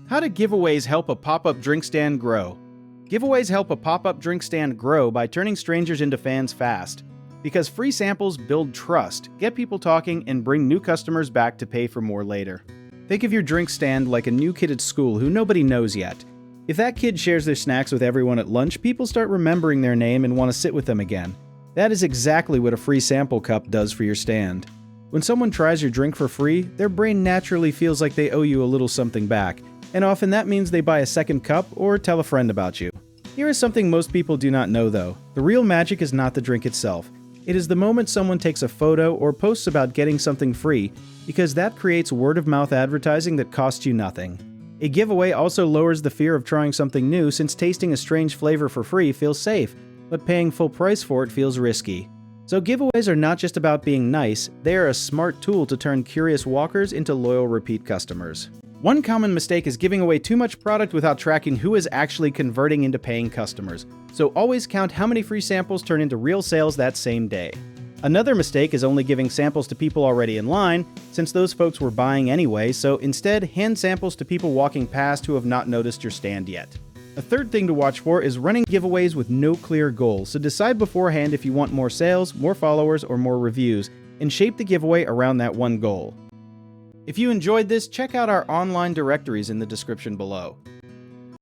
How do giveaways help a pop-up drink stand grow? Giveaways help a pop-up drink stand grow by turning strangers into fans fast. Because free samples build trust, get people talking, and bring new customers back to pay for more later. Think of your drink stand like a new kid at school who nobody knows yet. If that kid shares their snacks with everyone at lunch, people start remembering their name and want to sit with them again. That is exactly what a free sample cup does for your stand. When someone tries your drink for free, their brain naturally feels like they owe you a little something back, and often that means they buy a second cup or tell a friend about you. Here is something most people do not know though. The real magic is not the drink itself. It is the moment someone takes a photo or posts about getting something free, because that creates word-of-mouth advertising that costs you nothing. A giveaway also lowers the fear of trying something new since tasting a strange flavor for free feels safe, but paying full price for it feels risky. So giveaways are not just about being nice, they are a smart tool to turn curious walkers into loyal repeat customers. One common mistake is giving away too much product without tracking who is actually converting into paying customers, so always count how many free samples turn into real sales that same day. Another mistake is only giving samples to people already in line, since those folks were buying anyway, so instead hand samples to people walking past who have not noticed your stand yet. A third thing to watch for is running giveaways with no clear goal, so decide beforehand if you want more sales, more followers, or more reviews, and shape the giveaway around that one goal. If you enjoyed this, check out our online directories in the description below.